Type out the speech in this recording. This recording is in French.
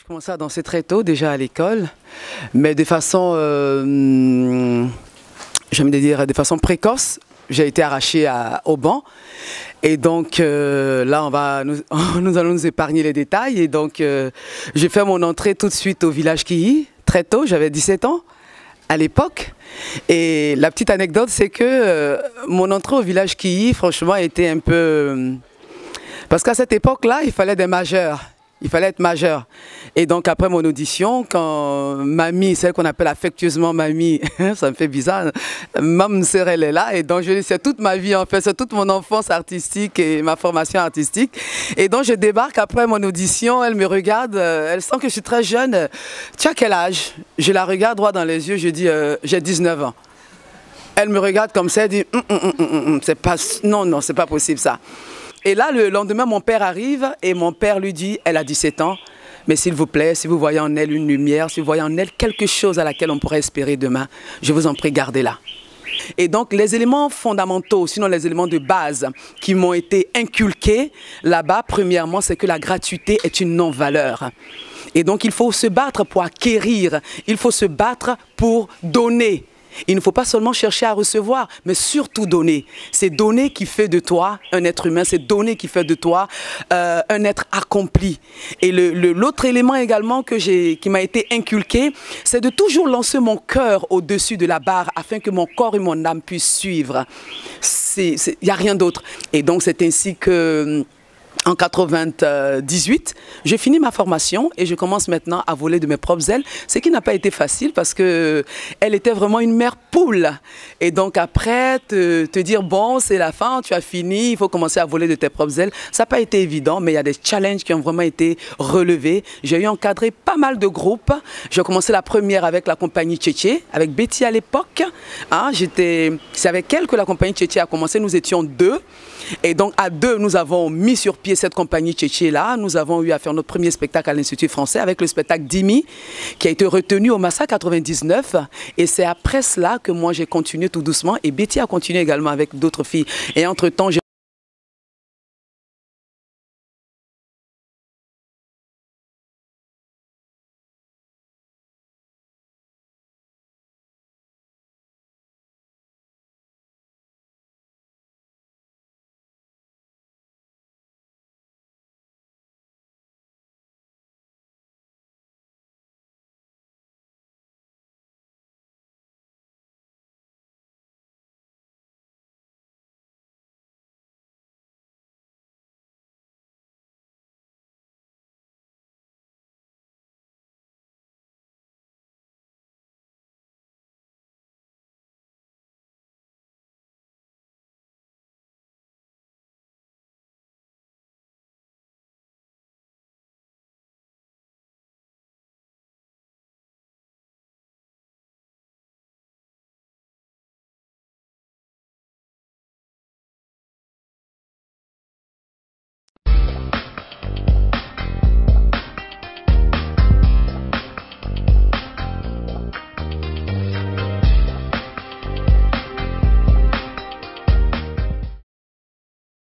Je commençais à danser très tôt, déjà à l'école, mais de façon, j'aime dire, de façon précoce. J'ai été arrachée au banc. Et donc là, nous allons nous épargner les détails. Et donc, j'ai fait mon entrée tout de suite au village Kiyi, très tôt, j'avais 17 ans à l'époque. Et la petite anecdote, c'est que mon entrée au village Kiyi, franchement, était un peu... Parce qu'à cette époque-là, il fallait des majeurs. Il fallait être majeur. Et donc après mon audition, quand mamie, celle qu'on appelle affectueusement mamie, ça me fait bizarre, Mam Sœur, elle est là. Et donc c'est toute ma vie en fait, c'est toute mon enfance artistique et ma formation artistique. Et donc je débarque après mon audition, elle me regarde, elle sent que je suis très jeune. Tu as quel âge? Je la regarde droit dans les yeux, je dis j'ai 19 ans. Elle me regarde comme ça, elle dit c'est pas, non, c'est pas possible ça. Et là, le lendemain, mon père arrive et mon père lui dit, elle a 17 ans, mais s'il vous plaît, si vous voyez en elle une lumière, si vous voyez en elle quelque chose à laquelle on pourrait espérer demain, je vous en prie, gardez-la. Et donc, les éléments fondamentaux, sinon les éléments de base qui m'ont été inculqués là-bas, premièrement, c'est que la gratuité est une non-valeur. Et donc, il faut se battre pour acquérir, il faut se battre pour donner. Il ne faut pas seulement chercher à recevoir, mais surtout donner. C'est donner qui fait de toi un être humain, c'est donner qui fait de toi un être accompli. Et l'autre élément également qui m'a été inculqué, c'est de toujours lancer mon cœur au-dessus de la barre afin que mon corps et mon âme puissent suivre. Il n'y a rien d'autre. Et donc c'est ainsi que... En 98, j'ai fini ma formation et je commence maintenant à voler de mes propres ailes, ce qui n'a pas été facile parce qu'elle était vraiment une mère poule. Et donc après, te dire, bon, c'est la fin, tu as fini, il faut commencer à voler de tes propres ailes, ça n'a pas été évident, mais il y a des challenges qui ont vraiment été relevés. J'ai eu encadré pas mal de groupes. J'ai commencé la première avec la compagnie Tchétché, avec Betty à l'époque. Hein, c'est avec elle que la compagnie Tchétché a commencé, nous étions 2. Et donc à 2, nous avons mis sur pied cette compagnie Tchétché-là. Nous avons eu à faire notre premier spectacle à l'Institut français avec le spectacle Dimi qui a été retenu au Massa 99. Et c'est après cela que moi j'ai continué tout doucement et Betty a continué également avec d'autres filles. Et entre-temps,